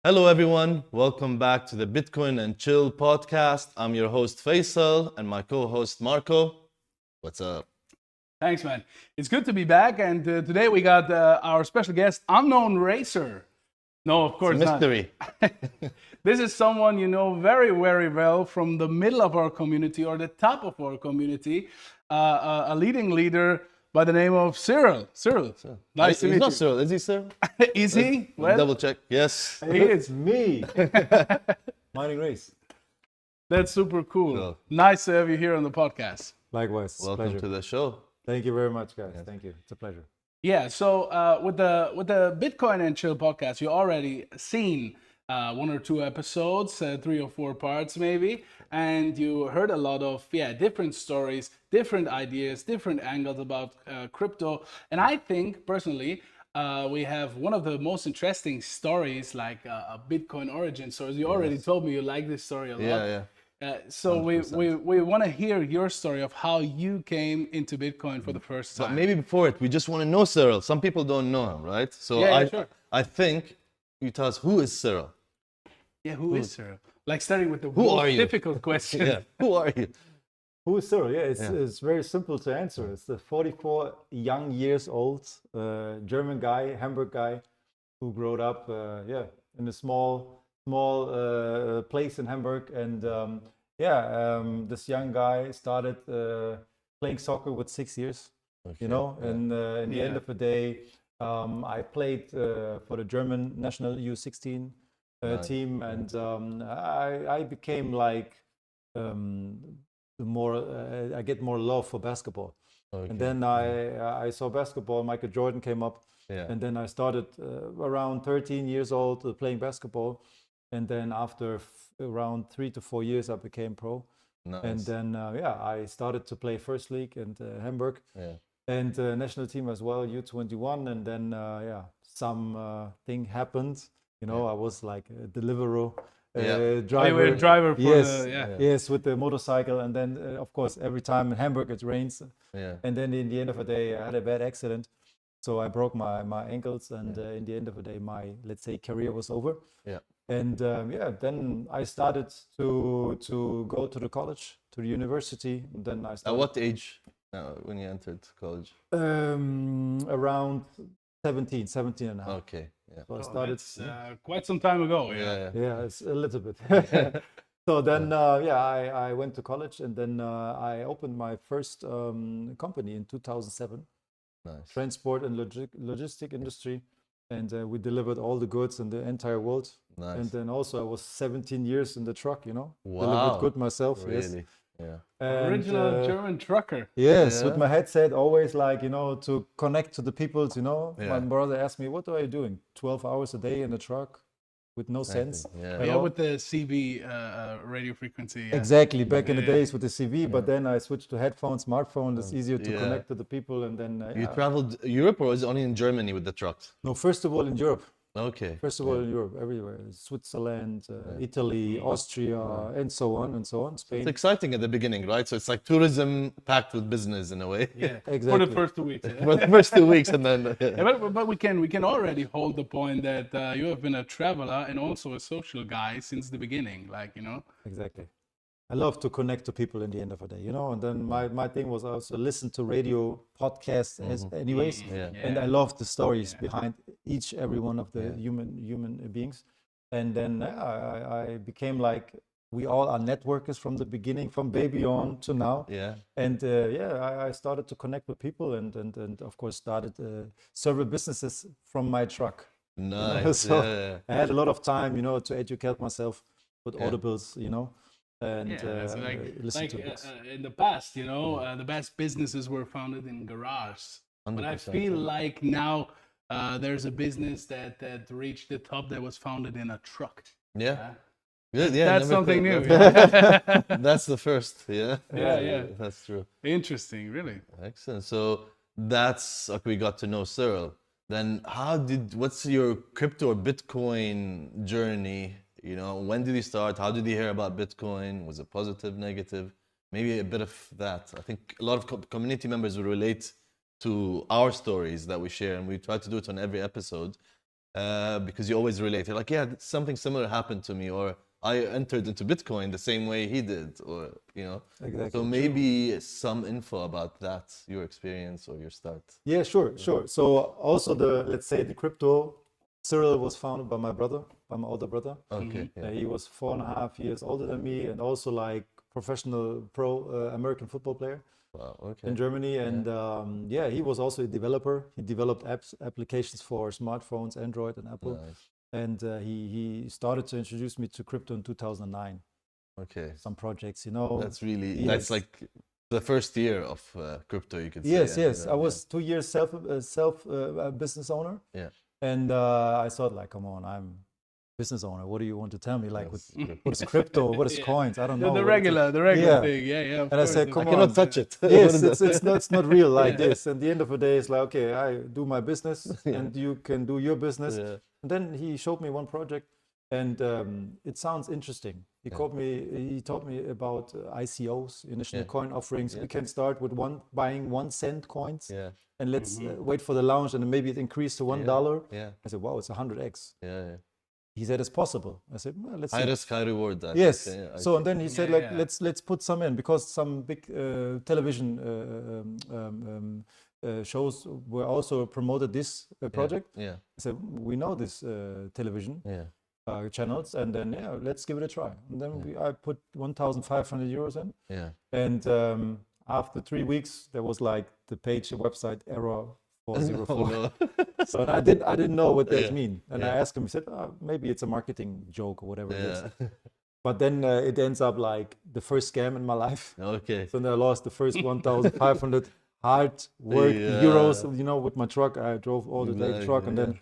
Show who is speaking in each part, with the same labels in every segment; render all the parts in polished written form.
Speaker 1: Hello, everyone. Welcome back to the Bitcoin and Chill podcast. I'm your host, Faisal, and my co host, Marko. What's up?
Speaker 2: Thanks, man. It's good to be back. And today we got our special guest, Unknown Racer. No, of
Speaker 1: It's a
Speaker 2: course not.
Speaker 1: mystery.
Speaker 2: This is someone you know very, very well from the middle of our community or the top of our community, a leading leader by the name of Cyril. Cyril, nice to
Speaker 1: He's
Speaker 2: meet
Speaker 1: not
Speaker 2: you.
Speaker 1: Cyril, is he, Cyril?
Speaker 2: Is he? Well,
Speaker 1: Double check. Yes.
Speaker 2: he is.
Speaker 3: Me, Miningrace.
Speaker 2: That's super cool.
Speaker 1: Cool.
Speaker 2: Nice to have you here on the podcast.
Speaker 3: Likewise,
Speaker 1: Welcome
Speaker 3: pleasure.
Speaker 1: to the show.
Speaker 3: Thank you very much, guys. Thank you. It's a pleasure.
Speaker 2: Yeah, so with the Bitcoin and Chill podcast, you already seen one or two episodes, 3 or 4 parts maybe, and you heard a lot of different stories, different ideas, different angles about crypto. And I think personally, we have one of the most interesting stories, like a Bitcoin origin story. You already told me you like this story a lot.
Speaker 1: Yeah.
Speaker 2: So we want to hear your story of how you came into Bitcoin for the first
Speaker 1: But
Speaker 2: time.
Speaker 1: maybe before it, we just want to know Cyril. Some people don't know him, right? So
Speaker 2: Yeah, sure.
Speaker 1: I think you tell us, who is Cyril?
Speaker 2: Yeah, who is Cyril? Like starting with the
Speaker 1: Who
Speaker 2: most
Speaker 1: are you?
Speaker 2: difficult question.
Speaker 1: Yeah. Who are you?
Speaker 3: Who is Cyril? Yeah, it's very simple to answer. It's the 44 young years old German guy, Hamburg guy, who grew up, in a small place in Hamburg. And this young guy started playing soccer with 6 years. And in the end of the day, I played for the German national U16 team, and I became like I get more love for basketball.
Speaker 1: Okay.
Speaker 3: And then I saw basketball. Michael Jordan came up, and then I started around 13 years old playing basketball. And then after around 3 to 4 years, I became pro.
Speaker 1: Nice.
Speaker 3: And then I started to play first league in Hamburg.
Speaker 1: Yeah.
Speaker 3: And national team as well, U21. And then some thing happened. I was like a deliverer, driver.
Speaker 2: You were a driver for
Speaker 3: yes,
Speaker 2: the
Speaker 3: yes, with the motorcycle. And then of course every time in Hamburg it rains.
Speaker 1: Yeah.
Speaker 3: And then in the end of the day, I had a bad accident, so I broke my ankles. And in the end of the day, my, let's say, career was over.
Speaker 1: Yeah.
Speaker 3: And then I started to go to the college, to the university. And then I
Speaker 1: At
Speaker 3: started
Speaker 1: what age when you entered college?
Speaker 3: around 17 and a half.
Speaker 1: Okay. Yeah.
Speaker 3: So I started.
Speaker 2: That's quite some time ago.
Speaker 1: Yeah.
Speaker 3: Yeah, it's a little bit. So then, I went to college, and then I opened my first company in 2007,
Speaker 1: Nice.
Speaker 3: transport and logistic industry, and we delivered all the goods in the entire world.
Speaker 1: Nice.
Speaker 3: And then also I was 17 years in the truck,
Speaker 1: Wow.
Speaker 3: delivered good myself. Yes.
Speaker 1: Really? Yeah.
Speaker 3: And,
Speaker 2: Original German trucker.
Speaker 3: Yes,
Speaker 1: Yeah.
Speaker 3: with my headset, always like, to connect to the people,
Speaker 1: Yeah.
Speaker 3: My brother asked me, what are you doing? 12 hours a day in a truck with no sense.
Speaker 1: Yeah.
Speaker 2: Yeah,
Speaker 3: know?
Speaker 2: with the CB radio frequency. Yeah.
Speaker 3: Exactly, back in the
Speaker 2: Yeah.
Speaker 3: days with the CV, but then I switched to headphones, smartphone. It's easier to
Speaker 1: Yeah.
Speaker 3: connect to the people, and then
Speaker 1: You traveled Europe, or was it only in Germany with the trucks?
Speaker 3: no, first of all in Europe.
Speaker 1: Okay.
Speaker 3: First of all in Europe, everywhere, Switzerland, Italy, Austria, and so on and so on. Spain.
Speaker 1: It's exciting at the beginning, right? So it's like tourism packed with business in a way.
Speaker 2: Yeah. For
Speaker 3: Exactly.
Speaker 2: the first 2 weeks. Yeah.
Speaker 1: For the first 2 weeks, and then
Speaker 2: Yeah, but we can already hold the point that you have been a traveler and also a social guy since the beginning.
Speaker 3: Exactly. I love to connect to people in the end of the day, And then my thing was also listen to radio podcasts anyways.
Speaker 1: Yeah.
Speaker 3: And I love the stories behind every one of the human beings. And then I became like, we all are networkers from the beginning, from baby on to now.
Speaker 1: Yeah.
Speaker 3: And I started to connect with people, and of course started several businesses from my truck.
Speaker 1: Nice.
Speaker 3: So
Speaker 1: yeah.
Speaker 3: I had a lot of time, to educate myself with audibles, and
Speaker 2: It's
Speaker 3: listen to books.
Speaker 2: in the past, the best businesses were founded in garages. But I
Speaker 1: 100%,
Speaker 2: feel like now there's a business that reached the top that was founded in a truck.
Speaker 1: Yeah. Yeah.
Speaker 2: That's
Speaker 1: never
Speaker 2: something
Speaker 1: thought-
Speaker 2: new.
Speaker 1: That's, that's the first. Yeah.
Speaker 2: Yeah.
Speaker 1: That's true.
Speaker 2: Interesting, really.
Speaker 1: Excellent. So that's okay. We got to know Cyril. Then what's your crypto or Bitcoin journey? When did you start? How did you hear about Bitcoin? Was it positive, negative? Maybe a bit of that. I think a lot of community members will relate to our stories that we share, and we try to do it on every episode. because you always relate. You're like, yeah, something similar happened to me, or I entered into Bitcoin the same way he did, or
Speaker 3: Exactly.
Speaker 1: So maybe some info about that, your experience or your start.
Speaker 3: Yeah, sure. So also let's say the crypto, Cyril was founded by my brother, by my older brother.
Speaker 1: Okay. Yeah.
Speaker 3: He was 4.5 years older than me, and also like professional American football player
Speaker 1: Wow. Okay.
Speaker 3: in Germany. And yeah, he was also a developer. He developed applications for smartphones, Android and Apple.
Speaker 1: Nice.
Speaker 3: And he started to introduce me to crypto in 2009.
Speaker 1: Okay.
Speaker 3: Some projects,
Speaker 1: That's really
Speaker 3: Yes.
Speaker 1: that's like the first year of crypto, you could say.
Speaker 3: Yes,
Speaker 1: Yeah,
Speaker 3: yes. I was 2 years self business owner.
Speaker 1: Yeah.
Speaker 3: And I thought like, come on, I'm business owner. What do you want to tell me? Like,
Speaker 1: Yes.
Speaker 3: what is crypto? What is coins? I don't know.
Speaker 2: The
Speaker 3: What is it?
Speaker 2: regular
Speaker 3: Yeah.
Speaker 2: thing. Yeah. Of
Speaker 3: And I
Speaker 2: course.
Speaker 3: said,
Speaker 1: I
Speaker 3: come on.
Speaker 1: cannot touch it.
Speaker 3: Yes, it's not real like this. And the end of the day, it's like, okay, I do my business and you can do your business.
Speaker 1: Yeah.
Speaker 3: And then he showed me one project and it sounds interesting. He taught me about ICOs, initial coin offerings. We can start with buying 1 cent coins
Speaker 1: Yeah.
Speaker 3: and let's wait for the launch and then maybe it increased to $1.
Speaker 1: Yeah.
Speaker 3: I said, wow, it's 100x.
Speaker 1: Yeah.
Speaker 3: He said it's possible. I said, well, let's see.
Speaker 1: High risk, high reward. That.
Speaker 3: Yes.
Speaker 1: Yeah,
Speaker 3: So and then he said, like,
Speaker 2: Yeah.
Speaker 3: let's put some in because some big television shows were also promoted this project.
Speaker 1: Yeah.
Speaker 3: I said, we know this television channels, and then let's give it a try. And then I put 1,500 euros in.
Speaker 1: Yeah.
Speaker 3: And after 3 weeks, there was like the website error 404.
Speaker 1: Oh, no.
Speaker 3: So I didn't know what that
Speaker 1: Yeah.
Speaker 3: mean. And I
Speaker 1: Yeah.
Speaker 3: asked him, he said, maybe it's a marketing joke or whatever it is.
Speaker 1: Yeah.
Speaker 3: But then it ends up like the first scam in my life.
Speaker 1: Okay.
Speaker 3: So then I lost the first 1,500 hard work euros. With my truck, I drove all the day
Speaker 1: Exactly,
Speaker 3: truck, and then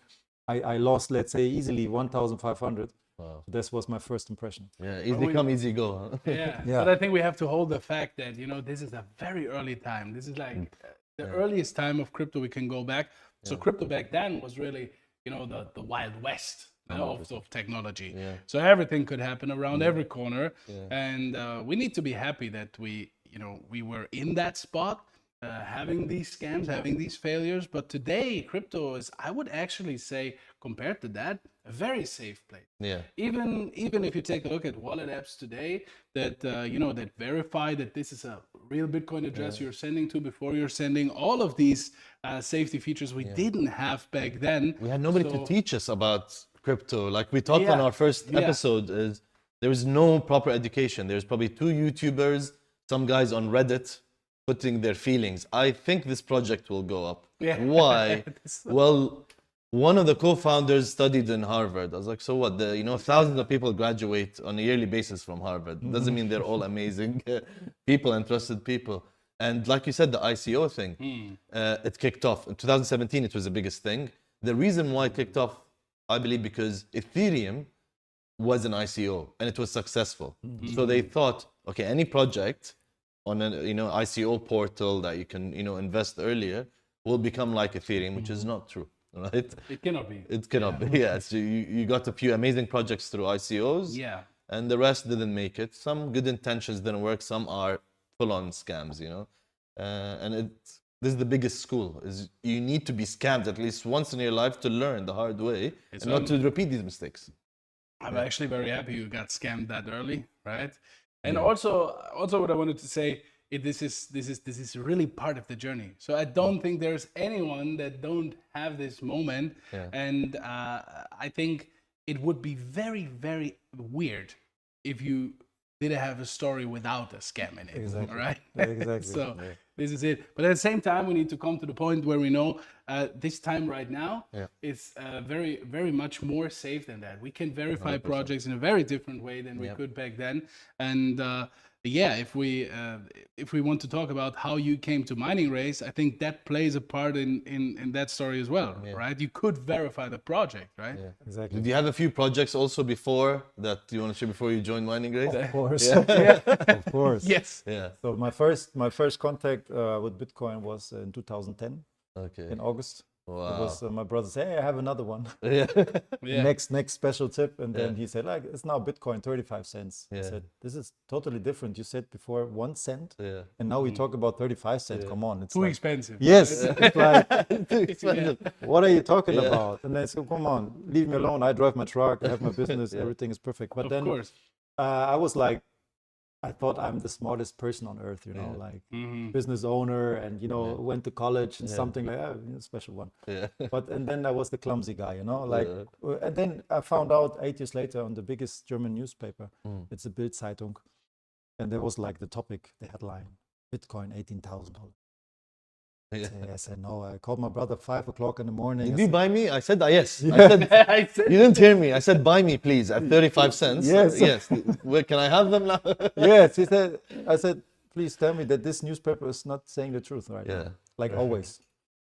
Speaker 3: I lost, let's say, easily 1,500.
Speaker 1: Wow.
Speaker 3: This was my first impression.
Speaker 1: Yeah. Easy come, easy go. Huh?
Speaker 2: Yeah.
Speaker 3: Yeah.
Speaker 2: But I think we have to hold the fact that, this is a very early time. This is like the earliest time of crypto we can go back. So crypto back then was really, the Wild West of technology.
Speaker 1: Yeah.
Speaker 2: So everything could happen around every corner. And we need to be happy that we were in that spot, having these scams, having these failures. But today, crypto is, I would actually say, compared to that, a very safe place.
Speaker 1: Yeah.
Speaker 2: Even if you take a look at wallet apps today that that verify that this is a real Bitcoin address you're sending to before you're sending, all of these safety features we didn't have back then.
Speaker 1: We had nobody to teach us about crypto. Like we talked on
Speaker 2: Yeah.
Speaker 1: our first
Speaker 2: Yeah.
Speaker 1: episode, is there is no proper education. There's probably 2 YouTubers, some guys on Reddit putting their feelings. I think this project will go up.
Speaker 2: Yeah.
Speaker 1: Why? Well, one of the co-founders studied in Harvard. I was like, so what? Thousands of people graduate on a yearly basis from Harvard. Doesn't mean they're all amazing people and trusted people. And like you said, the ICO thing, it kicked off. In 2017, it was the biggest thing. The reason why it kicked off, I believe, because Ethereum was an ICO and it was successful. So they thought, okay, any project on an ICO portal that you can invest earlier will become like Ethereum, which is not true, right?
Speaker 2: It cannot be.
Speaker 1: It cannot be. Yeah, so you got a few amazing projects through ICOs,
Speaker 2: Yeah.
Speaker 1: and the rest didn't make it. Some good intentions didn't work. Some are full-on scams, and this is the biggest school. Is you need to be scammed at least once in your life to learn the hard way and not to repeat these mistakes.
Speaker 2: I'm actually very happy you got scammed that early, right? And also what I wanted to say, this is really part of the journey. So I don't think there's anyone that don't have this moment.
Speaker 1: Yeah.
Speaker 2: And I think it would be very, very weird if you didn't have a story without a scam in it.
Speaker 3: Exactly.
Speaker 2: All right?
Speaker 3: Exactly.
Speaker 2: So this is it. But at the same time, we need to come to the point where we know this time right now is very, very much more safe than that. We can verify
Speaker 1: 100%.
Speaker 2: projects in a very different way than we could back then. And if we want to talk about how you came to Miningrace, I think that plays a part in that story as well, right? You could verify the project, right?
Speaker 1: Yeah.
Speaker 3: Exactly.
Speaker 1: Did you have a few projects also before that you want to share before you joined Miningrace?
Speaker 3: Of course.
Speaker 2: Yeah.
Speaker 3: Of course.
Speaker 2: Yes.
Speaker 1: Yeah.
Speaker 3: So my first contact with Bitcoin was in 2010
Speaker 1: Okay.
Speaker 3: in August. It
Speaker 1: Wow.
Speaker 3: was my brother said, "Hey, I have another one."
Speaker 1: Yeah.
Speaker 2: Yeah.
Speaker 3: Next special tip, and then
Speaker 1: Yeah.
Speaker 3: he said, "Like it's now Bitcoin 35 cents." I
Speaker 1: Yeah.
Speaker 3: said, "This is totally different. You said before 1 cent,
Speaker 1: Yeah.
Speaker 3: and now we talk about 35 cents.
Speaker 1: Yeah.
Speaker 3: Come on, it's
Speaker 2: Too
Speaker 3: like
Speaker 2: expensive.
Speaker 3: yes, it's like
Speaker 1: Too expensive.
Speaker 3: what are you talking
Speaker 1: Yeah.
Speaker 3: about?" And I said, "Come on, leave me alone. I drive my truck. I have my business.
Speaker 1: Yeah.
Speaker 3: Everything is perfect." But
Speaker 2: Of
Speaker 3: then
Speaker 2: course.
Speaker 3: I was like, I thought I'm the smartest person on earth,
Speaker 1: Yeah.
Speaker 3: like
Speaker 2: Mm-hmm.
Speaker 3: business owner, and went to college and
Speaker 1: Yeah.
Speaker 3: something like that, special one.
Speaker 1: Yeah.
Speaker 3: And then I was the clumsy guy, like.
Speaker 1: Yeah.
Speaker 3: And then I found out 8 years later on the biggest German newspaper.
Speaker 1: Mm.
Speaker 3: It's a Bild Zeitung, and there was like the topic, the headline: Bitcoin $18,000.
Speaker 1: Yeah.
Speaker 3: I said no. I called my brother 5 o'clock in the morning.
Speaker 1: Did
Speaker 3: I
Speaker 1: you
Speaker 3: said,
Speaker 1: buy me? I said yes. I
Speaker 3: Yeah.
Speaker 1: said
Speaker 2: I said,
Speaker 1: you didn't hear me. I said buy me, please, at 35 cents.
Speaker 3: Yes.
Speaker 1: Yes. Wait, can I have them now?
Speaker 3: Yes, he said. I said, please tell me that this newspaper is not saying the truth right
Speaker 1: Yeah.
Speaker 3: now, like always.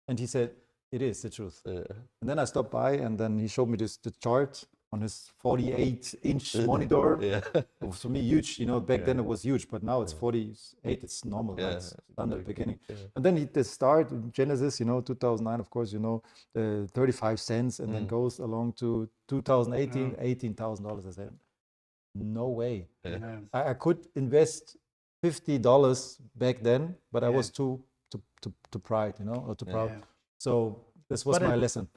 Speaker 3: And he said, it is the truth.
Speaker 1: Yeah.
Speaker 3: And then I stopped by, and then he showed me the chart on his 48-inch monitor.
Speaker 1: Yeah.
Speaker 3: It was for me huge, back then it was huge, but now it's 48. It's normal.
Speaker 1: Yeah.
Speaker 3: It's done at the beginning.
Speaker 1: Yeah.
Speaker 3: And then the start Genesis, 2009, of course, 35 cents, and then goes along to 2018, $18,000. I said, no way.
Speaker 1: Yeah.
Speaker 2: yeah.
Speaker 3: I could invest $50 back then, but I
Speaker 2: Yeah.
Speaker 3: was too pride, or too proud.
Speaker 2: Yeah.
Speaker 3: So this was
Speaker 2: But
Speaker 3: my lesson.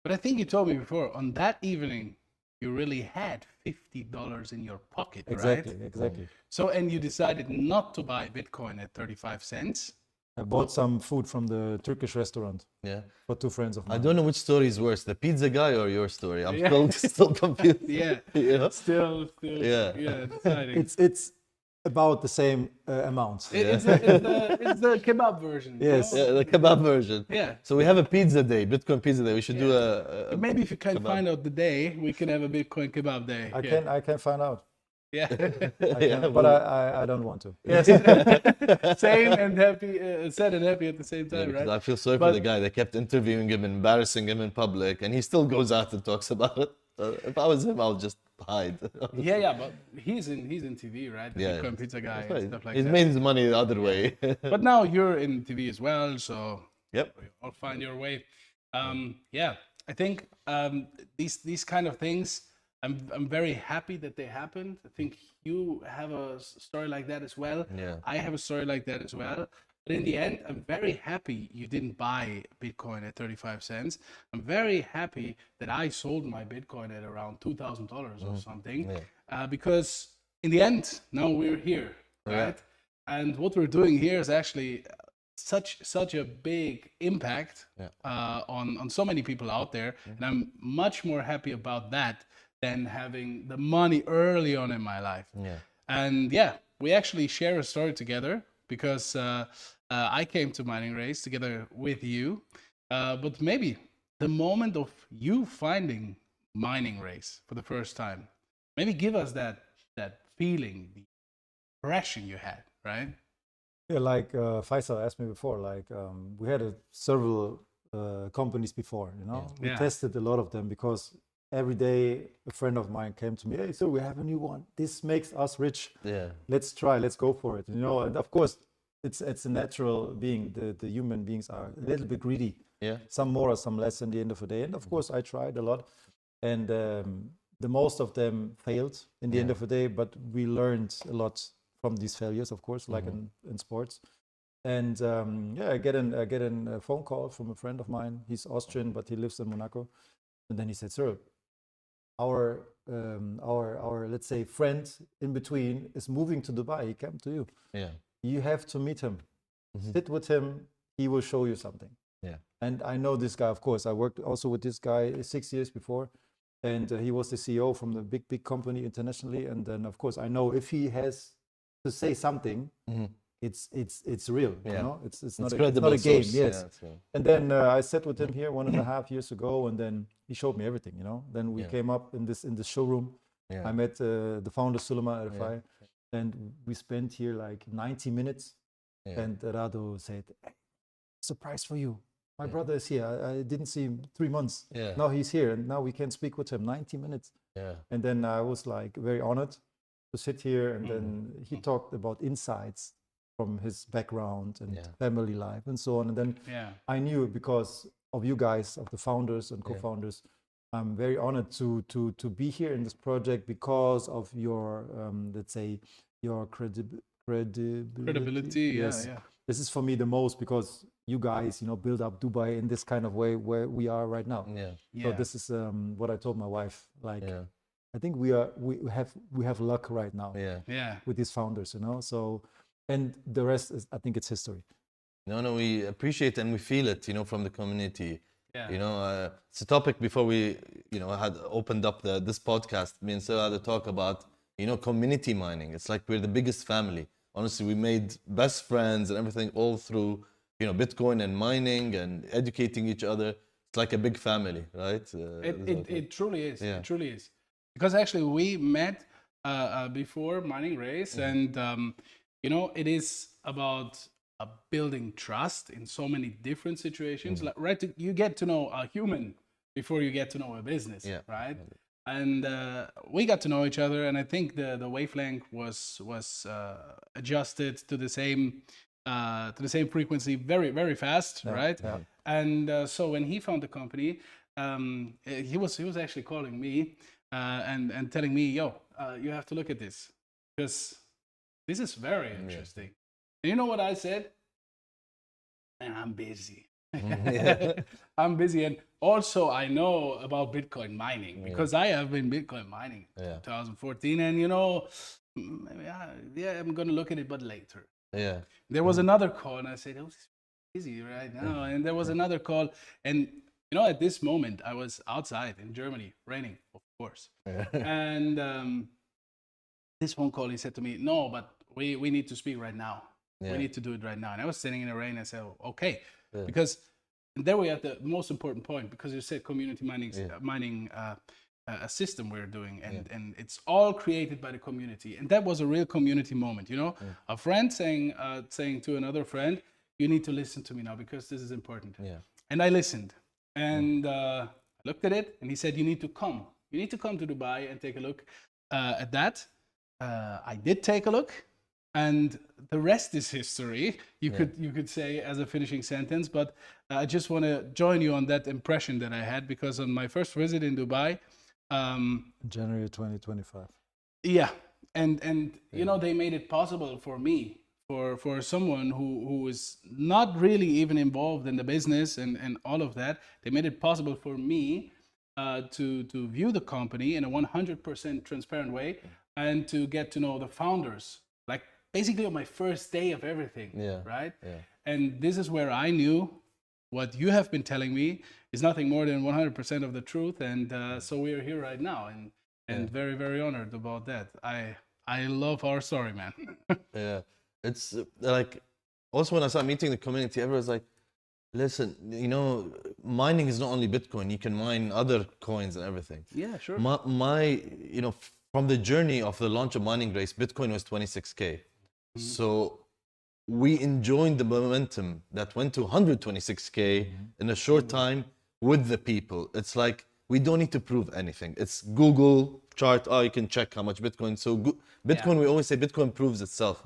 Speaker 2: But I think you told me before, on that evening, you really had $50 in your pocket,
Speaker 3: Exactly,
Speaker 2: right?
Speaker 3: exactly.
Speaker 2: So, and you decided not to buy Bitcoin at 35 cents.
Speaker 3: I bought some food from the Turkish restaurant
Speaker 1: Yeah.
Speaker 3: for 2 friends of
Speaker 1: I
Speaker 3: mine.
Speaker 1: don't know which story is worse, the pizza guy or your story. I'm
Speaker 2: Yeah.
Speaker 1: still confused.
Speaker 2: Yeah.
Speaker 1: You know?
Speaker 2: Still,
Speaker 1: Yeah.
Speaker 2: deciding.
Speaker 3: It's about the same amount.
Speaker 2: It's the kebab version. you
Speaker 3: Yes.
Speaker 2: know?
Speaker 1: Yeah, the kebab version.
Speaker 2: Yeah.
Speaker 1: So we have a pizza day, Bitcoin pizza day. We should do a
Speaker 2: Maybe if you can
Speaker 1: kebab.
Speaker 2: find out the day, we can have a Bitcoin kebab day.
Speaker 3: I can find out.
Speaker 2: Yeah.
Speaker 3: I can, but I don't want to.
Speaker 2: Yes. Same and happy, sad and happy at the same
Speaker 1: Yeah,
Speaker 2: time,
Speaker 1: because
Speaker 2: right?
Speaker 1: I feel sorry for
Speaker 2: But-
Speaker 1: the guy. They kept interviewing him, embarrassing him in public, and he still goes out and talks about it. If I was him, I would just hide.
Speaker 2: Yeah, but he's in TV, right? The
Speaker 1: Yeah,
Speaker 2: Bitcoin
Speaker 1: yeah.
Speaker 2: pizza guy
Speaker 1: That's
Speaker 2: and
Speaker 1: right.
Speaker 2: stuff like
Speaker 1: He's
Speaker 2: that.
Speaker 1: made his money the other way.
Speaker 2: But now you're in TV as well, so
Speaker 1: Yep.
Speaker 2: I'll find your way. Yeah, I think these kind of things, I'm very happy that they happened. I think you have a story like that as well.
Speaker 1: Yeah.
Speaker 2: I have a story like that as well. But in the end, I'm very happy you didn't buy Bitcoin at 35 cents. I'm very happy that I sold my Bitcoin at around $2,000 or something. Because in the end, now we're here, right? And what we're doing here is actually such a big impact on so many people out there, and I'm much more happy about that than having the money early on in my life.
Speaker 1: Yeah.
Speaker 2: And yeah, we actually share a story together because I came to Miningrace together with you, but maybe the moment of you finding Miningrace for the first time, maybe give us that feeling, the impression you had, right?
Speaker 3: Yeah, like Faisal asked me before, like we had several companies before, We
Speaker 2: Yeah.
Speaker 3: tested a lot of them because every day a friend of mine came to me, hey, so we have a new one. This makes us rich.
Speaker 1: Yeah.
Speaker 3: Let's try, let's go for it. And of course, it's a natural being. The human beings are a little bit greedy.
Speaker 1: Yeah.
Speaker 3: Some more or some less in the end of the day. And of course, I tried a lot. And the most of them failed in the end of the day, but we learned a lot from these failures, of course, like in sports. And I get a phone call from a friend of mine. He's Austrian, but he lives in Monaco. And then he said, Cyril, our let's say friend in between is moving to Dubai. He came to you.
Speaker 1: Yeah.
Speaker 3: You have to meet him. Sit with him. He will show you something.
Speaker 1: Yeah.
Speaker 3: And I know this guy, of course. I worked also with this guy 6 years before. And he was the CEO from the big company internationally. And then, of course, I know if he has to say something, it's real.
Speaker 1: Yeah.
Speaker 3: It's not
Speaker 1: credible
Speaker 3: a game.
Speaker 1: source.
Speaker 3: Yes.
Speaker 1: Yeah, it's real.
Speaker 3: And then I sat with him here 1.5 years ago, and then he showed me everything. Then we
Speaker 1: Yeah.
Speaker 3: came up in the showroom.
Speaker 1: Yeah.
Speaker 3: I met the founder Suleiman Arifai, and we spent here like 90 minutes.
Speaker 1: Yeah.
Speaker 3: And Rado said, hey, surprise for you. My brother is here. I didn't see him 3 months.
Speaker 1: Yeah.
Speaker 3: Now he's here, and now we can speak with him 90 minutes.
Speaker 1: Yeah.
Speaker 3: And then I was like very honored to sit here, and then he talked about insights from his background and family life and so on. And then
Speaker 2: Yeah.
Speaker 3: I knew, because of you guys, of the founders and co-founders. I'm very honored to be here in this project because of your let's say your credibility. Yes, this is for me the most, because you guys, build up Dubai in this kind of way where we are right now. So this is what I told my wife. Like, I think we have luck right now. With these founders, So, and the rest is, I think it's history.
Speaker 1: No, we appreciate and we feel it, from the community. It's a topic before we, had opened up this podcast. Me and Cyril had to talk about, community mining. It's like we're the biggest family. Honestly, we made best friends and everything all through, Bitcoin and mining and educating each other. It's like a big family, right?
Speaker 2: It truly is. It truly is. Because actually we met before Miningrace, and it is about building trust in so many different situations. Like, you get to know a human before you get to know a business, right? And we got to know each other, and I think the wavelength was adjusted to the same frequency very, very fast, right? And so when he found the company, he was actually calling me and telling me, "Yo, you have to look at this, because this is very interesting." And you know what I said? And I'm busy. I'm busy, and also I know about Bitcoin mining because I have been Bitcoin mining in 2014, and I'm gonna look at it, but later. There was another call, and I said, "Oh, this is busy right now," and there was another call, and at this moment I was outside in Germany, raining, of course, and this phone call, he said to me, "No, but we need to speak right now. We need to do it right now." And I was sitting in the rain, and I said, "Oh, okay," because there we are at the most important point, because you said community mining a system we're doing, and it's all created by the community, and that was a real community moment. A friend saying to another friend, "You need to listen to me now because this is important." And I listened, and I looked at it, and he said, "You need to come. You need to come to Dubai and take a look at that." I did take a look, and the rest is history. You could say as a finishing sentence, but I just want to join you on that impression that I had, because on my first visit in Dubai,
Speaker 3: January 2025.
Speaker 2: And they made it possible for me, for someone who is not really even involved in the business and all of that. They made it possible for me to view the company in a 100% transparent way, and to get to know the founders, like basically on my first day of everything, right? And this is where I knew what you have been telling me is nothing more than 100% of the truth, and so we are here right now, and very, very honored about that. I love our story, man.
Speaker 1: It's like, also when I started meeting the community, everyone's like, listen, mining is not only Bitcoin. You can mine other coins and everything.
Speaker 2: Yeah, sure.
Speaker 1: From the journey of the launch of Miningrace, Bitcoin was 26K. So we enjoyed the momentum that went to 126K in a short time with the people. It's like, we don't need to prove anything. It's Google chart. You can check how much Bitcoin. So Bitcoin, we always say Bitcoin proves itself.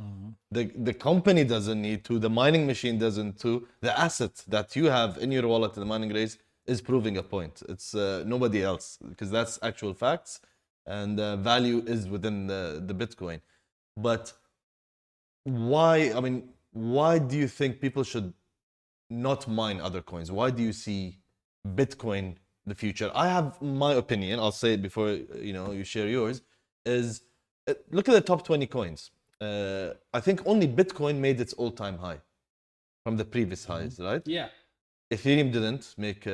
Speaker 1: The company doesn't need to. The mining machine doesn't to. The asset that you have in your wallet in the Miningrace is proving a point. It's nobody else, because that's actual facts, and value is within the Bitcoin. But why do you think people should not mine other coins? Why do you see Bitcoin the future? I have my opinion. I'll say it before you share yours. Is look at the top 20 coins. I think only Bitcoin made its all-time high from the previous highs, right?
Speaker 2: Yeah.
Speaker 1: Ethereum didn't make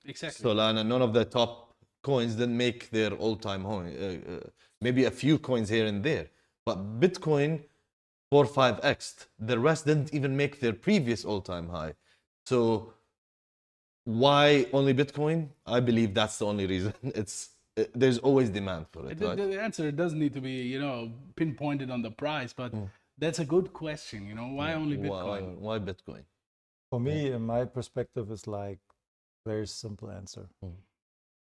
Speaker 2: Exactly.
Speaker 1: Solana. None of the top coins didn't make their all-time high. Maybe a few coins here and there, but Bitcoin 4-5x. The rest didn't even make their previous all-time high. So why only Bitcoin? I believe that's the only reason. There's always demand for it. Right?
Speaker 2: The answer doesn't need to be pinpointed on the price, but that's a good question. Why only Bitcoin?
Speaker 1: Why Bitcoin?
Speaker 3: For me, in my perspective, is like very simple answer.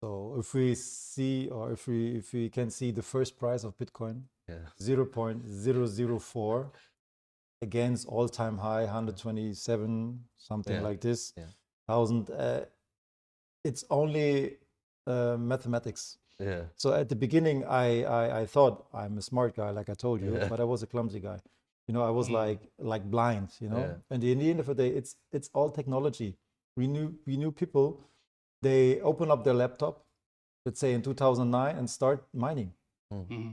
Speaker 3: So if we see, or if we can see the first price of Bitcoin, 0.004 against all-time high 127, something like this, thousand. it's only mathematics.
Speaker 1: Yeah.
Speaker 3: So at the beginning, I thought I'm a smart guy, like I told you, but I was a clumsy guy. You know, I was like blind. You know, and in the end of the day, it's all technology. We knew people. They open up their laptop, let's say in 2009, and start mining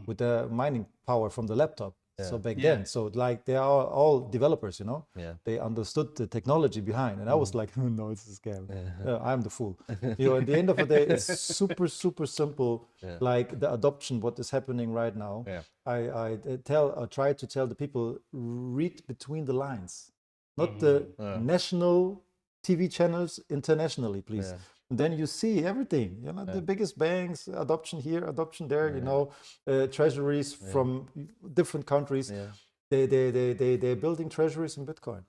Speaker 3: with the mining power from the laptop. So back then, so like they are all developers, you know.
Speaker 1: Yeah.
Speaker 3: They understood the technology behind, and I was like, no, it's a scam. I'm the fool. You know, at the end of the day, it's super simple. Like the adoption, what is happening right now. I try to tell the people, read between the lines, not the national TV channels internationally, please. And then you see everything, you know, the biggest banks, adoption here, adoption there, you know, treasuries from different countries. They're building treasuries in Bitcoin.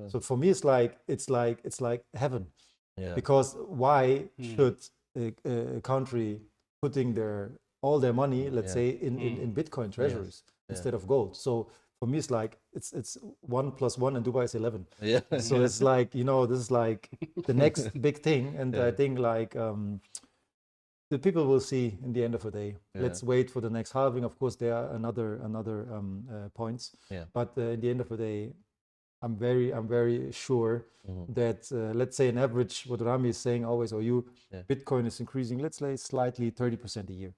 Speaker 3: So for me, it's like heaven. Because why should a country putting all their money, let's say, in Bitcoin treasuries instead of gold? So for me, it's like it's 1 + 1, and Dubai is 11.
Speaker 1: Yeah.
Speaker 3: So it's like, you know, this is like the next big thing, and I think like the people will see in the end of the day. Let's wait for the next halving. Of course, there are another points, but in the end of the day, I'm very sure that let's say an average, what Rami is saying always, or you, Bitcoin is increasing, let's say slightly 30% a year.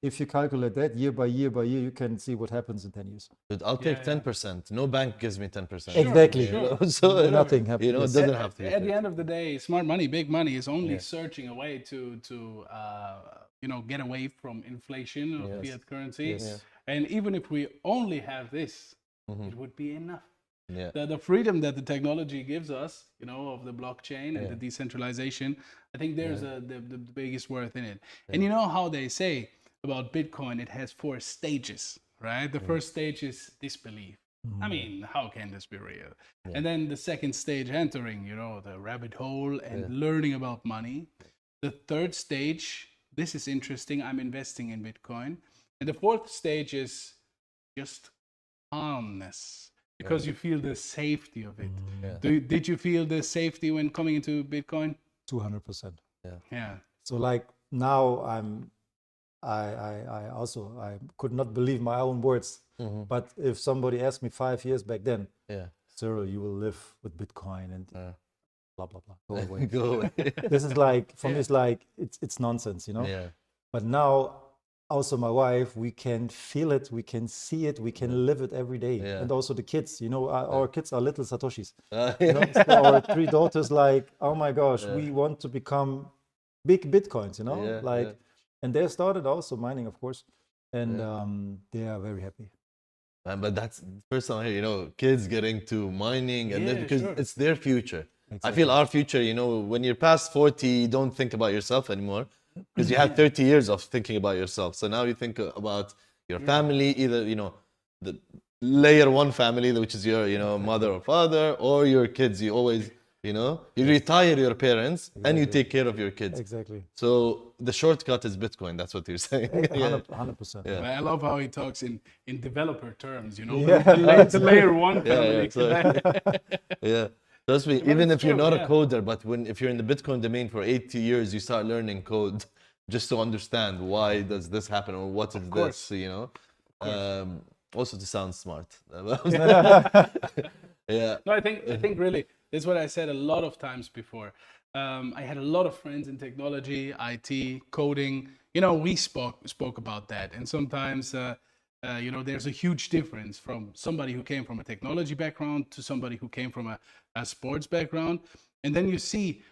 Speaker 3: If you calculate that year by year, you can see what happens in 10 years.
Speaker 1: Dude, I'll take 10%. No bank gives me 10%.
Speaker 3: Exactly.
Speaker 1: So
Speaker 3: nothing happens.
Speaker 1: You know, it doesn't have to be.
Speaker 2: At the end of the day, smart money, big money is only searching a way to you know, get away from inflation of fiat currency. And even if we only have this, it would be enough. The freedom that the technology gives us, you know, of the blockchain and the decentralization, I think there's the biggest worth in it. And you know how they say about Bitcoin, it has 4 stages, right? The first stage is disbelief. I mean, how can this be real? And then the second stage, entering, you know, the rabbit hole and learning about money. The third stage, this is interesting, I'm investing in Bitcoin. And the fourth stage is just calmness, because you feel the safety of it. Did you feel the safety when coming into Bitcoin?
Speaker 3: 200%.
Speaker 2: Yeah.
Speaker 3: So like now I also could not believe my own words. But if somebody asked me 5 years back then, Cyril, you will live with Bitcoin and blah blah blah, go away.
Speaker 1: Go away.
Speaker 3: This is like, for me, it's like it's nonsense, you know. But now also my wife, we can feel it, we can see it, we can live it every day. And also the kids, you know, our kids are little Satoshis. You know? So our 3 daughters, like, oh my gosh, we want to become big Bitcoins, you know, like. And they started also mining, of course, and they are very happy.
Speaker 1: But that's first time, you know, kids getting to mining, and then because it's their future.
Speaker 3: Exactly.
Speaker 1: I feel our future, you know, when you're past 40, you don't think about yourself anymore because you have 30 years of thinking about yourself. So now you think about your family, either, you know, the layer 1 family, which is your, you know, mother or father, or your kids. You always, you know, you retire your parents and you take care of your kids.
Speaker 3: Exactly.
Speaker 1: So the shortcut is Bitcoin. That's what you're saying.
Speaker 3: 100%.
Speaker 2: I love how he talks in developer terms, you know,
Speaker 3: Yeah.
Speaker 2: the layer 1 family.
Speaker 1: Yeah. Trust me, even
Speaker 2: it's
Speaker 1: if you're
Speaker 2: true,
Speaker 1: not a coder, but if you're in the Bitcoin domain for 80 years, you start learning code just to understand why does this happen or what is this, you know. Also to sound smart. Yeah.
Speaker 2: No, I think really, this is what I said a lot of times before. I had a lot of friends in technology, IT, coding. You know, we spoke about that, and sometimes you know, there's a huge difference from somebody who came from a technology background to somebody who came from a sports background. And then you see,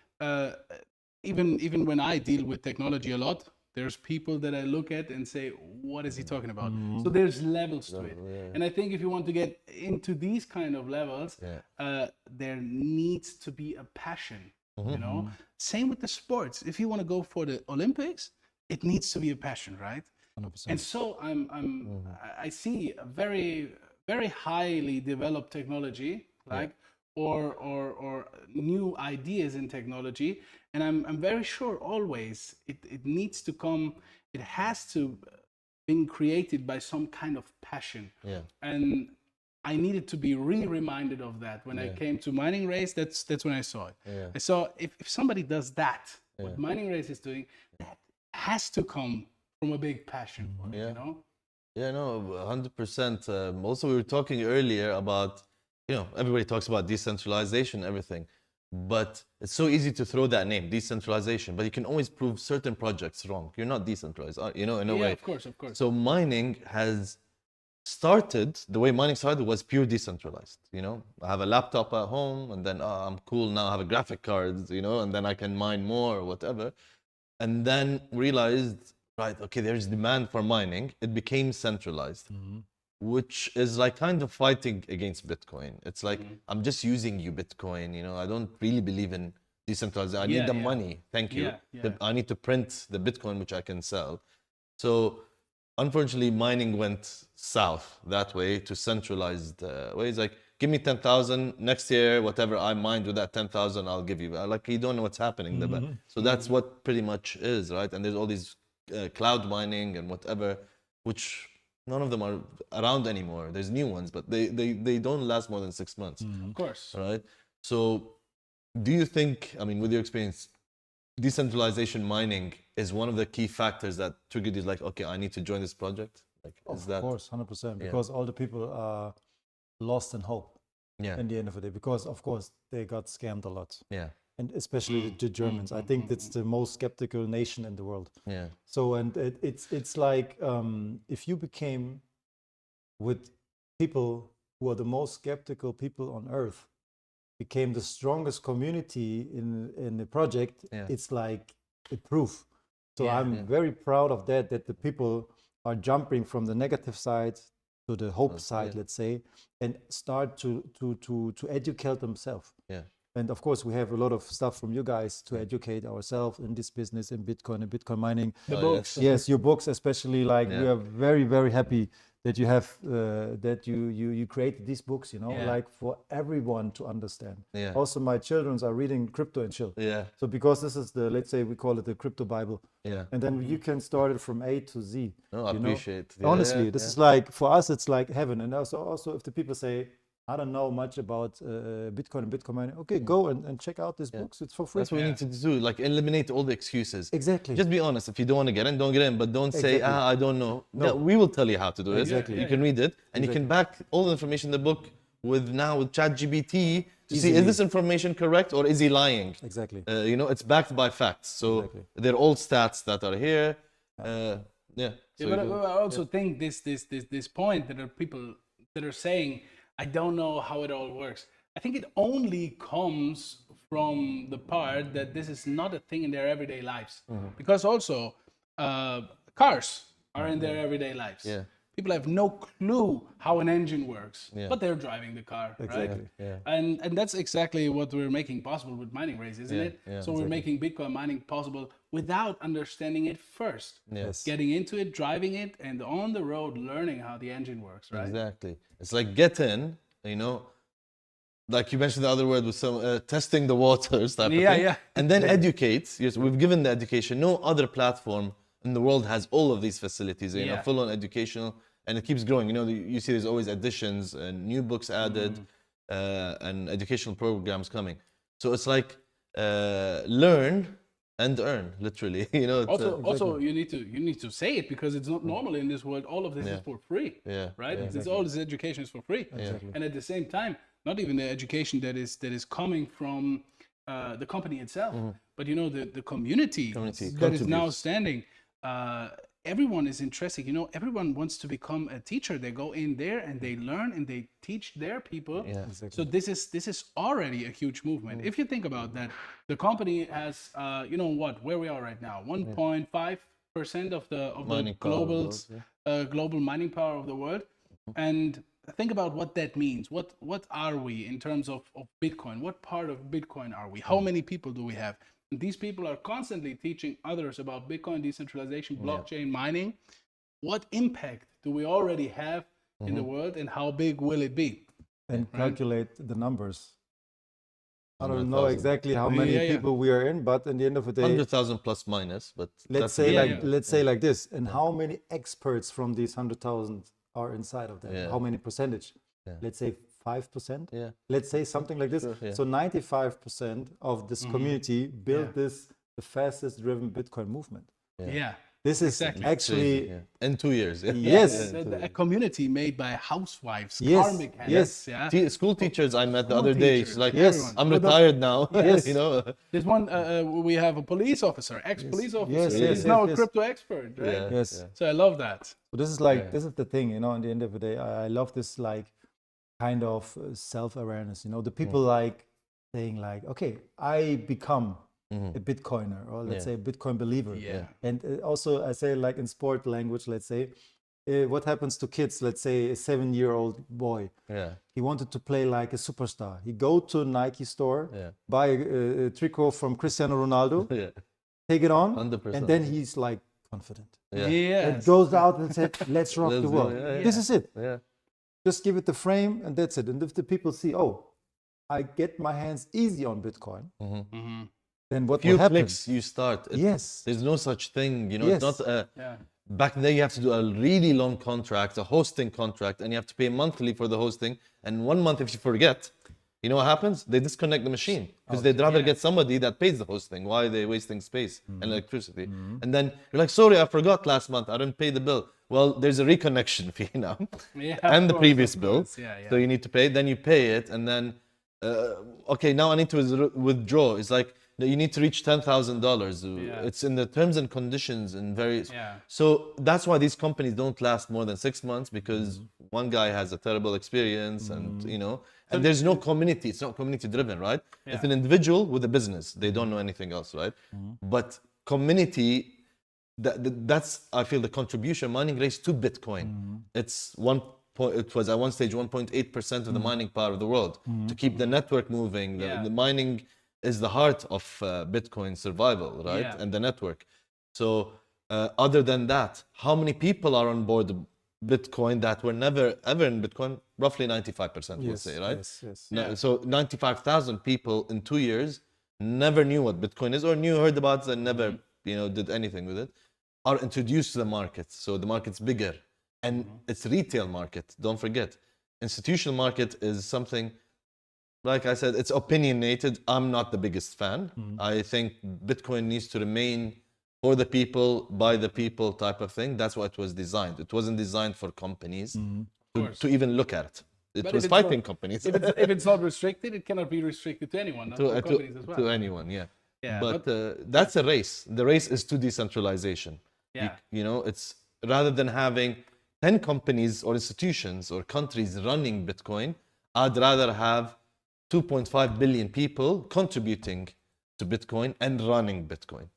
Speaker 2: even when I deal with technology a lot, there's people that I look at and say, what is he talking about? So there's levels to it. And I think if you want to get into these kind of levels, there needs to be a passion, you know? Same with the sports. If you want to go for the Olympics, it needs to be a passion, right?
Speaker 3: 100%.
Speaker 2: And so I see a very, very highly developed technology, like or new ideas in technology, and I'm very sure always it needs to come. It has to been created by some kind of passion. And I needed to be reminded of that when I came to Miningrace. That's when I saw it. I saw if somebody does that, what Miningrace is doing, that has to come from a big passion for it,
Speaker 1: Yeah.
Speaker 2: you know?
Speaker 1: Yeah, no, 100%. Also, we were talking earlier about, everybody talks about decentralization, everything, but it's so easy to throw that name, decentralization, but you can always prove certain projects wrong. You're not decentralized, in a
Speaker 2: Yeah,
Speaker 1: way.
Speaker 2: of course, of course.
Speaker 1: So mining has started, the way mining started was pure decentralized. I have a laptop at home, and then I'm cool now, I have a graphic card, and then I can mine more or whatever. And then realized, right, okay, there's demand for mining. It became centralized, which is like kind of fighting against Bitcoin. It's like, I'm just using you, Bitcoin. I don't really believe in decentralized. I need the money. Thank you. I need to print the Bitcoin, which I can sell. So unfortunately, mining went south that way to centralized ways. Like, give me 10,000 next year, whatever I mined with that 10,000, I'll give you. Like, you don't know what's happening. So that's what pretty much is, right? And there's all these cloud mining and whatever, which none of them are around anymore. There's new ones, but they don't last more than 6 months.
Speaker 2: Of course.
Speaker 1: Right? So do you think, with your experience, decentralization mining is one of the key factors that triggered you, like, okay, I need to join this project? Like, is that?
Speaker 3: Of course, 100%, because all the people are lost in hope in the end of the day, because of course they got scammed a lot.
Speaker 1: Yeah.
Speaker 3: And especially the Germans. I think that's the most skeptical nation in the world.
Speaker 1: Yeah.
Speaker 3: So, and it's like, if you became with people who are the most skeptical people on earth, became the strongest community in the project, it's like a proof. So I'm very proud of that the people are jumping from the negative side to the hope side, let's say, and start to educate themselves.
Speaker 1: Yeah.
Speaker 3: And of course, we have a lot of stuff from you guys to educate ourselves in this business, in Bitcoin and Bitcoin mining.
Speaker 2: The books.
Speaker 3: Yes, your books especially. Like, we are very, very happy that you have that you created these books. Like, for everyone to understand.
Speaker 1: Yeah.
Speaker 3: Also, my children are reading Crypto and Chill.
Speaker 1: Yeah.
Speaker 3: So because this is let's say we call it the Crypto Bible.
Speaker 1: Yeah.
Speaker 3: And then you can start it from A to Z.
Speaker 1: No, I appreciate.
Speaker 3: Honestly, this is like, for us, it's like heaven. And also if the people say, I don't know much about Bitcoin and Bitcoin mining. Okay, go and check out these books. It's for free.
Speaker 1: That's what we need to do. Like, eliminate all the excuses.
Speaker 3: Exactly.
Speaker 1: Just be honest. If you don't want to get in, don't get in. But don't say, I don't know.
Speaker 3: No.
Speaker 1: We will tell you how to do it.
Speaker 3: Exactly.
Speaker 1: You can read it, and you can back all the information in the book with ChatGPT to see, is this information correct or is he lying?
Speaker 3: Exactly.
Speaker 1: It's backed by facts. So they're all stats that are here. So
Speaker 2: but I also think this point that are people that are saying, I don't know how it all works. I think it only comes from the part that this is not a thing in their everyday lives. Because also, cars are in their everyday lives.
Speaker 1: Yeah.
Speaker 2: People have no clue how an engine works, but they're driving the car,
Speaker 3: Exactly.
Speaker 2: right? And that's exactly what we're making possible with Miningrace, isn't it? So we're making Bitcoin mining possible without understanding it first.
Speaker 3: Yes.
Speaker 2: Getting into it, driving it, and on the road learning how the engine works, right?
Speaker 1: Exactly. It's like, get in, like you mentioned the other word with some testing the waters type of thing. And then educate. Yes, we've given the education. No other platform in the world has all of these facilities, full on educational, and it keeps growing. You see there's always additions and new books added and educational programs coming. So it's like, learn and earn, literally.
Speaker 2: Also, you need to say it, because it's not normal in this world. All of this is for free, right? It's all this education is for free, and at the same time, not even the education that is coming from the company itself, but the community that is now standing. Everyone is interested. Everyone wants to become a teacher. They go in there and they learn and they teach their people.
Speaker 1: Yeah,
Speaker 3: exactly.
Speaker 2: So this is already a huge movement. If you think about that, the company has, where we are right now, 1.5% of the
Speaker 1: Mining power of the world,
Speaker 2: global mining power of the world, and think about what that means. What are we in terms of Bitcoin? What part of Bitcoin are we? How many people do we have? These people are constantly teaching others about Bitcoin, decentralization, blockchain, mining. What impact do we already have in the world, and how big will it be?
Speaker 3: And calculate the numbers. I don't know exactly how many people we are in, but in the end of the day,
Speaker 1: 100,000 plus minus. But
Speaker 3: let's say like this. And how many experts from these 100,000 are inside of that? How many percentage? Let's say 5%. Let's say something like this.
Speaker 1: Sure,
Speaker 3: So 95% of this community built this the fastest driven Bitcoin movement.
Speaker 2: Yeah.
Speaker 3: This is
Speaker 2: Exactly.
Speaker 3: actually
Speaker 1: Crazy, yeah. In 2 years. Yeah.
Speaker 3: yes,
Speaker 2: A community made by housewives,
Speaker 3: Yes,
Speaker 2: car mechanics,
Speaker 3: yes.
Speaker 2: yeah.
Speaker 1: School teachers I met the
Speaker 2: School
Speaker 1: other day.
Speaker 2: teachers,
Speaker 1: She's like,
Speaker 3: Yes.
Speaker 2: everyone.
Speaker 1: I'm
Speaker 2: With the-
Speaker 1: retired now.
Speaker 3: Yes.
Speaker 1: You know.
Speaker 2: There's one, we have a police officer, ex-police officer.
Speaker 3: yes,
Speaker 2: He's now a
Speaker 3: yes.
Speaker 2: crypto expert, right?
Speaker 1: Yeah.
Speaker 3: Yes.
Speaker 1: Yeah.
Speaker 2: So I love that.
Speaker 3: So this is like this is the thing, you know. In the end of the day, I love this like kind of self-awareness. You know, the people like saying like, okay, I become a Bitcoiner, or let's say a Bitcoin believer.
Speaker 2: Yeah.
Speaker 3: And also, I say like in sport language, let's say, what happens to kids? Let's say a 7-year-old boy.
Speaker 1: Yeah.
Speaker 3: He wanted to play like a superstar. He go to a Nike store, buy a tricot from Cristiano Ronaldo,
Speaker 1: Yeah.
Speaker 3: take it on,
Speaker 1: 100%.
Speaker 3: and then he's like confident.
Speaker 1: Yeah.
Speaker 3: And goes out and said, "Let's rock
Speaker 1: Let's
Speaker 3: the
Speaker 1: go."
Speaker 3: world."
Speaker 1: Yeah,
Speaker 3: This is it.
Speaker 1: Yeah.
Speaker 3: Just give it the frame, and that's it. And if the people see, oh, I get my hands easy on Bitcoin, then what will
Speaker 1: Few
Speaker 3: happen?
Speaker 1: clicks you start.
Speaker 3: Yes.
Speaker 1: There's no such thing. You know,
Speaker 3: Yes.
Speaker 1: it's not.
Speaker 2: Yeah.
Speaker 1: Back then, you have to do a really long contract, a hosting contract, and you have to pay monthly for the hosting. And 1 month, if you forget, you know what happens? They disconnect the machine because they'd rather get somebody that pays the hosting. Why are they wasting space and electricity? And then you're like, sorry, I forgot last month. I didn't pay the bill. Well, there's a reconnection fee now,
Speaker 2: Yeah,
Speaker 1: and
Speaker 2: of
Speaker 1: the
Speaker 2: course,
Speaker 1: previous
Speaker 2: of
Speaker 1: bill.
Speaker 2: course. Yeah, yeah.
Speaker 1: So you need to pay. Then you pay it, and then okay, now I need to withdraw. It's like you need to reach $10,000.
Speaker 2: Yeah.
Speaker 1: It's in the terms and conditions and very.
Speaker 2: Yeah.
Speaker 1: So that's why these companies don't last more than 6 months, because one guy has a terrible experience, and you know, and there's no community. It's not community driven, right? It's an individual with a business. They don't know anything else, right? But community. That's I feel the contribution Miningrace to Bitcoin. It's it was at one stage 1.8% of the mining power of the world to keep the network moving. The mining is the heart of Bitcoin survival, right?
Speaker 2: Yeah.
Speaker 1: And the network. So other than that, how many people are on board Bitcoin that were never ever in Bitcoin? Roughly 95%, we'll say, right?
Speaker 3: Yes.
Speaker 1: So 95,000 people in 2 years never knew what Bitcoin is, or heard about it and never did anything with it, are introduced to the market. So the market's bigger, and it's retail market. Don't forget, institutional market is something, like I said, it's opinionated. I'm not the biggest fan. I think Bitcoin needs to remain for the people, by the people type of thing. That's what it was designed. It wasn't designed for companies to even look at it. It
Speaker 2: But
Speaker 1: was
Speaker 2: if it's
Speaker 1: fighting
Speaker 2: not-
Speaker 1: companies.
Speaker 2: If it's not restricted, it cannot be restricted to anyone, not to companies as well.
Speaker 1: to anyone, yeah.
Speaker 2: Yeah,
Speaker 1: But that's a race. The race is to decentralization.
Speaker 2: Yeah.
Speaker 1: You know, it's rather than having 10 companies or institutions or countries running Bitcoin, I'd rather have 2.5 billion people contributing to Bitcoin and running Bitcoin.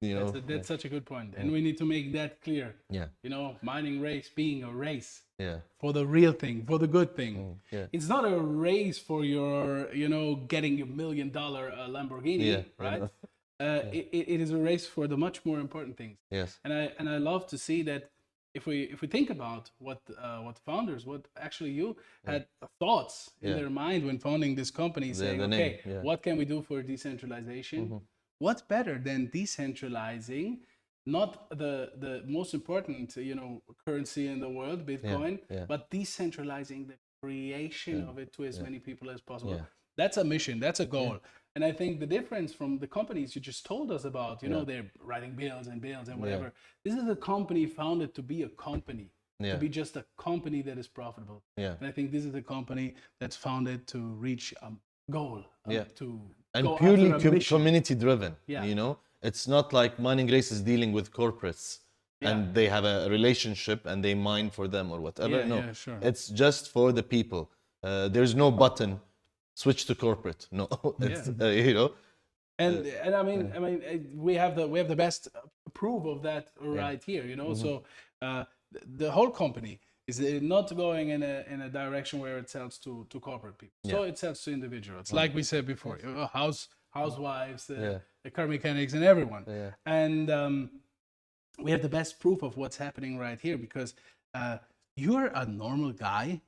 Speaker 1: You know,
Speaker 2: That's such a good point, and we need to make that clear.
Speaker 1: yeah,
Speaker 2: You know, mining race being a race
Speaker 1: yeah,
Speaker 2: for the real thing, for the good thing.
Speaker 1: yeah.
Speaker 2: It's not a race for your, getting your $1 million Lamborghini,
Speaker 1: Yeah,
Speaker 2: right?
Speaker 1: know.
Speaker 2: It is a race for the much more important things.
Speaker 1: Yes.
Speaker 2: And I love to see that if we think about what founders, what actually you had thoughts in their mind when founding this company, saying,
Speaker 1: the name,
Speaker 2: okay,
Speaker 1: yeah.
Speaker 2: what can we do for decentralization? What better than decentralizing not the most important currency in the world, Bitcoin,
Speaker 1: yeah.
Speaker 2: but decentralizing the creation of it to as many people as possible.
Speaker 1: Yeah.
Speaker 2: That's a mission, that's a goal. And I think the difference from the companies you just told us about, they're writing bills and whatever. This is a company founded to be a company, to be just a company that is profitable.
Speaker 1: Yeah.
Speaker 2: And I think this is a company that's founded to reach a goal, to
Speaker 1: And
Speaker 2: go
Speaker 1: purely
Speaker 2: after a mission.
Speaker 1: community driven.
Speaker 2: Yeah.
Speaker 1: You know, it's not like Miningrace is dealing with corporates and they have a relationship and they mine for them or whatever.
Speaker 2: Yeah,
Speaker 1: No,
Speaker 2: yeah, sure.
Speaker 1: it's just for the people. There's no button switch to corporate. No, it's,
Speaker 2: And I mean, we have the best proof of that right here. So the whole company is not going in a direction where it sells to corporate people. So it sells to individuals, like we said before, housewives, the car mechanics, and everyone.
Speaker 1: Yeah.
Speaker 2: And we have the best proof of what's happening right here, because you're a normal guy.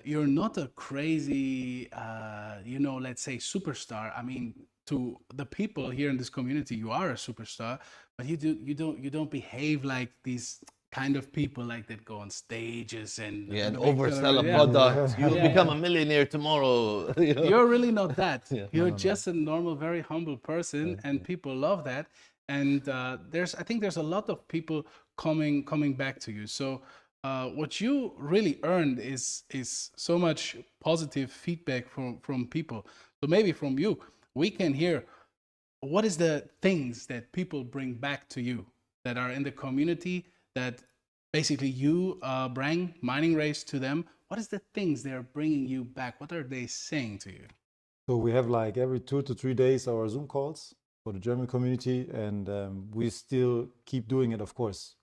Speaker 2: You're not a crazy, let's say superstar. I mean, to the people here in this community, you are a superstar, but you don't behave like these kind of people like that go on stages and
Speaker 1: Yeah, and
Speaker 2: the big
Speaker 1: oversell a
Speaker 2: celebra-
Speaker 1: product. You'll
Speaker 2: Yeah,
Speaker 1: become
Speaker 2: yeah.
Speaker 1: a millionaire tomorrow. You know?
Speaker 2: You're really not that.
Speaker 1: Yeah.
Speaker 2: You're just a normal, very humble person, and people love that. And I think there's a lot of people coming back to you. So what you really earned is so much positive feedback from people. So maybe from you, we can hear what is the things that people bring back to you that are in the community that basically you bring Miningrace to them. What is the things they're bringing you back? What are they saying to you?
Speaker 3: So we have like every 2 to 3 days our Zoom calls for the German community, and we still keep doing it, of course,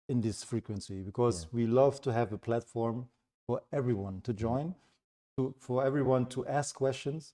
Speaker 3: in this frequency because we love to have a platform for everyone to join, for everyone to ask questions.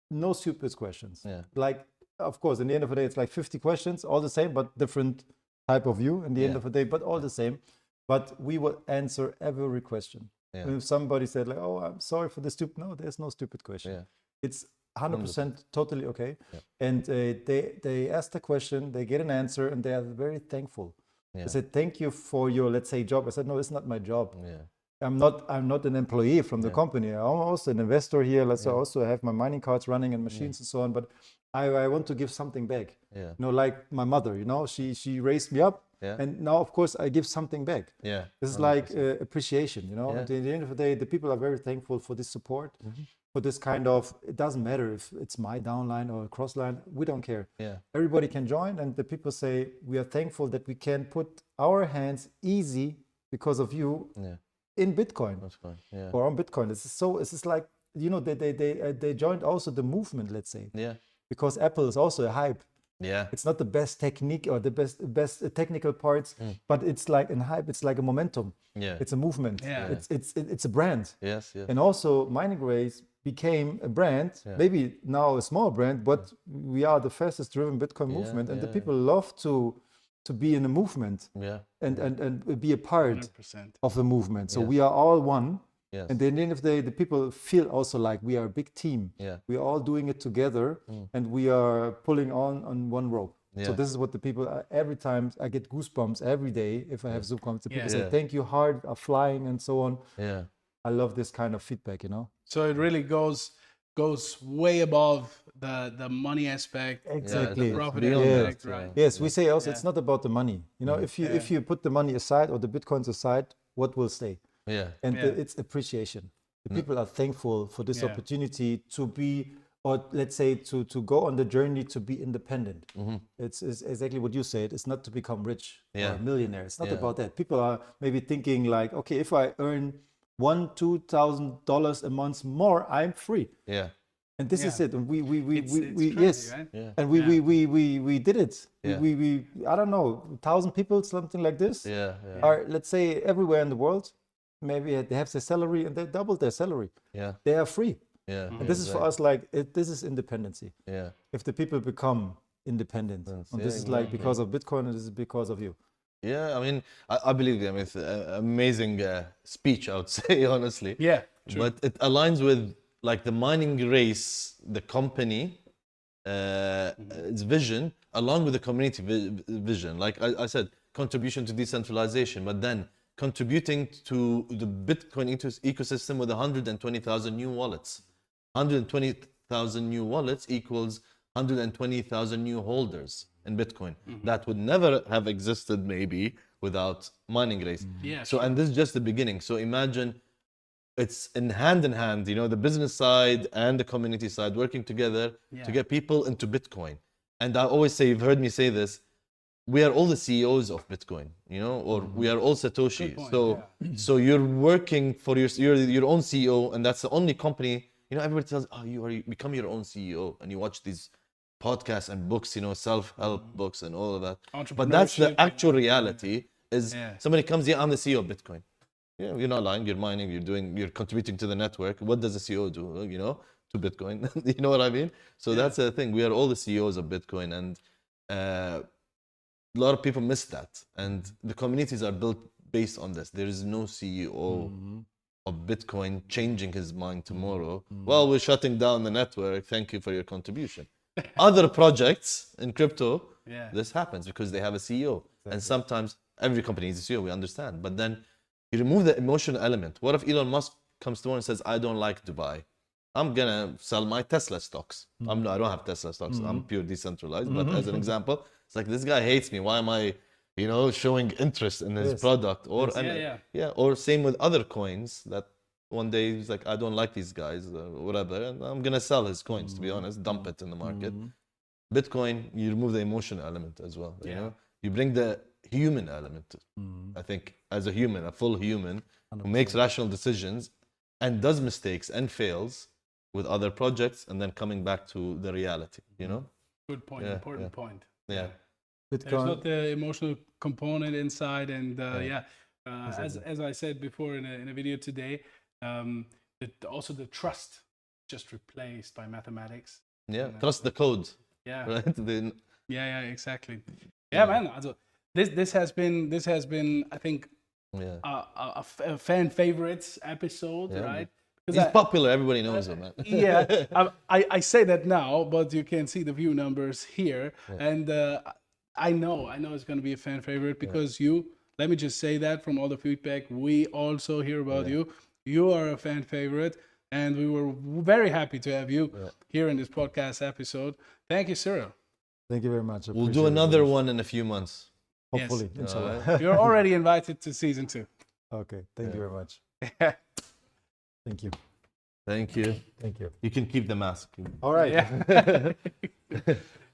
Speaker 3: No stupid questions.
Speaker 1: Yeah.
Speaker 3: Like, of course, in the end of the day, it's like 50 questions, all the same, but different type of view in the end of the day, but all the same. But we will answer every question.
Speaker 1: Yeah.
Speaker 3: And if somebody said like, "Oh, I'm sorry for the stupid," no, there's no stupid question.
Speaker 1: Yeah.
Speaker 3: It's 100% totally okay.
Speaker 1: Yeah.
Speaker 3: And they ask the question, they get an answer, and they are very thankful.
Speaker 1: Yeah.
Speaker 3: I said, "Thank you for your, let's say, job." I said, "No, it's not my job.
Speaker 1: Yeah.
Speaker 3: I'm not an employee from the company. I'm also an investor here. Let's also have my mining cards running and machines and so on. But I want to give something back.
Speaker 1: Yeah.
Speaker 3: You know, like my mother. You know, she raised me up, and now of course I give something back.
Speaker 1: Yeah.
Speaker 3: This is like appreciation. You know,
Speaker 1: Yeah.
Speaker 3: at the end of the day, the people are very thankful for this support, for this kind of. It doesn't matter if it's my downline or cross line. We don't care.
Speaker 1: Yeah.
Speaker 3: Everybody can join, and the people say we are thankful that we can put our hands easy because of you.
Speaker 1: Yeah.
Speaker 3: In Bitcoin
Speaker 1: That's fine. Yeah.
Speaker 3: or on Bitcoin. This is like, you know, they joined also the movement, let's say,
Speaker 1: Yeah.
Speaker 3: because Apple is also a hype.
Speaker 1: Yeah.
Speaker 3: It's not the best technique or the best technical parts, but it's like a hype. It's like a momentum.
Speaker 1: Yeah.
Speaker 3: It's a movement.
Speaker 2: Yeah.
Speaker 3: It's a brand.
Speaker 1: Yes. Yes.
Speaker 3: And also Miningrace became a brand, maybe now a small brand, but we are the fastest driven Bitcoin movement, and the people love to be in a movement
Speaker 1: Yeah.
Speaker 3: and be a part
Speaker 2: 100%.
Speaker 3: of the movement. So we are all one.
Speaker 1: Yes.
Speaker 3: And at the end of the day, the people feel also like we are a big team.
Speaker 1: Yeah.
Speaker 3: We are all doing it together, and we are pulling on one rope. So
Speaker 1: Yeah.
Speaker 3: this is what the people every time I get goosebumps every day if I have Zoom calls. The people say,
Speaker 1: Yeah.
Speaker 3: "Thank you, heart are flying," and so on.
Speaker 1: Yeah.
Speaker 3: I love this kind of feedback. You know.
Speaker 2: So it really goes way above the money aspect,
Speaker 3: Exactly.
Speaker 2: the profit
Speaker 1: beyond
Speaker 2: aspect,
Speaker 1: that,
Speaker 2: right?
Speaker 3: Yes, we say also it's not about the money. You know, if you put the money aside or the bitcoins aside, what will stay?
Speaker 1: Yeah.
Speaker 3: And
Speaker 2: Yeah.
Speaker 3: it's appreciation. The people are thankful for this
Speaker 2: Yeah.
Speaker 3: opportunity to be, or let's say to go on the journey to be independent. It's exactly what you said. It's not to become rich or
Speaker 1: Yeah.
Speaker 3: a millionaire. It's not
Speaker 1: Yeah.
Speaker 3: about that. People are maybe thinking like, okay, if I earn $1,000-2,000 a month more, I'm free.
Speaker 1: Yeah.
Speaker 3: And this is
Speaker 2: Yeah.
Speaker 3: it. And
Speaker 2: It's
Speaker 3: we
Speaker 2: crazy,
Speaker 3: yes.
Speaker 2: right?
Speaker 1: Yeah.
Speaker 3: And we did it.
Speaker 1: Yeah.
Speaker 3: We I don't know, 1,000 people, something like this,
Speaker 1: Yeah. Yeah.
Speaker 3: are, let's say, everywhere in the world. Maybe they have their salary and they doubled their salary.
Speaker 1: Yeah.
Speaker 3: They are free.
Speaker 1: Yeah.
Speaker 3: And this is for us like this is independency.
Speaker 1: Yeah.
Speaker 3: If the people become independent, and
Speaker 1: Yeah,
Speaker 3: this is like
Speaker 1: exactly.
Speaker 3: because of Bitcoin, and this is because of you.
Speaker 1: Yeah, I mean, I believe them. It's an amazing speech, I would say, honestly.
Speaker 2: Yeah, true.
Speaker 1: But it aligns with like the Miningrace, the company, its vision, along with the community vision. Like I said, contribution to decentralization, but then contributing to the Bitcoin ecosystem with 120,000 new wallets. 120,000 new wallets equals 120,000 new holders in Bitcoin. That would never have existed maybe without Miningrace.
Speaker 2: Yeah,
Speaker 1: So,
Speaker 2: sure.
Speaker 1: and this is just the beginning. So imagine it's in hand, you know, the business side and the community side working together
Speaker 2: Yeah.
Speaker 1: to get people into Bitcoin. And I always say, you've heard me say this, we are all the CEOs of Bitcoin, you know, or we are all Satoshi.
Speaker 2: Good point,
Speaker 1: So, so you're working for you're your own CEO, and that's the only company. You know, everybody tells, oh, you become your own CEO, and you watch these podcasts and books, you know, self-help books and all of that. But that's the
Speaker 2: Entrepreneurship.
Speaker 1: actual reality. Is
Speaker 2: Yeah.
Speaker 1: somebody comes, yeah, I'm the CEO of Bitcoin. Yeah, you're not lying. You're mining. You're contributing to the network. What does the CEO do? You know, to Bitcoin. You know what I mean? So that's the thing. We are all the CEOs of Bitcoin, and a lot of people miss that. And the communities are built based on this. There is no CEO of Bitcoin changing his mind tomorrow. Well, we're shutting down the network. Thank you for your contribution. Other projects in crypto,
Speaker 2: Yeah.
Speaker 1: this happens because they have a CEO. And sometimes every company needs a CEO, we understand. But then you remove the emotional element. What if Elon Musk comes tomorrow and says, I don't like Dubai. I'm gonna sell my Tesla stocks. I don't have Tesla stocks. I'm pure decentralized. But as an example, it's like this guy hates me. Why am I, showing interest in his
Speaker 3: Yes.
Speaker 1: product? Or
Speaker 2: Yeah.
Speaker 1: or same with other coins that one day he's like, I don't like these guys, whatever, and I'm gonna sell his coins. To be honest, dump it in the market. Bitcoin, you remove the emotional element as well. You know, you bring the human element. I think as a human, a full human who makes rational decisions and does mistakes and fails with other projects, and then coming back to the reality.
Speaker 2: Good point.
Speaker 1: Yeah,
Speaker 2: Important point.
Speaker 1: Yeah.
Speaker 2: There's not the emotional component inside, and as I said before in a video today, also the trust just replaced by mathematics.
Speaker 1: Yeah. Trust the code.
Speaker 2: Yeah.
Speaker 1: Right.
Speaker 2: Yeah. Exactly. Yeah, man. Also, this has been I think a fan favorites episode, right?
Speaker 1: He's popular. Everybody knows him, man.
Speaker 2: Yeah, I say that now, but you can see the view numbers here, and I know it's going to be a fan favorite because let me just say that from all the feedback we also hear about you. You are a fan favorite, and we were very happy to have you here in this podcast episode. Thank you, Cyril.
Speaker 3: Thank you very much.
Speaker 1: We'll do another one in a few months.
Speaker 3: Hopefully,
Speaker 2: Yes.
Speaker 3: inshallah.
Speaker 2: You're already invited to season 2.
Speaker 3: Okay, thank you very much. Thank you.
Speaker 1: Thank you.
Speaker 3: Thank you.
Speaker 1: You can keep the mask.
Speaker 3: All right.
Speaker 2: Yeah.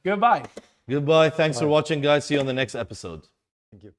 Speaker 2: Goodbye.
Speaker 1: Goodbye. Thanks for watching, guys. See you on the next episode.
Speaker 3: Thank you.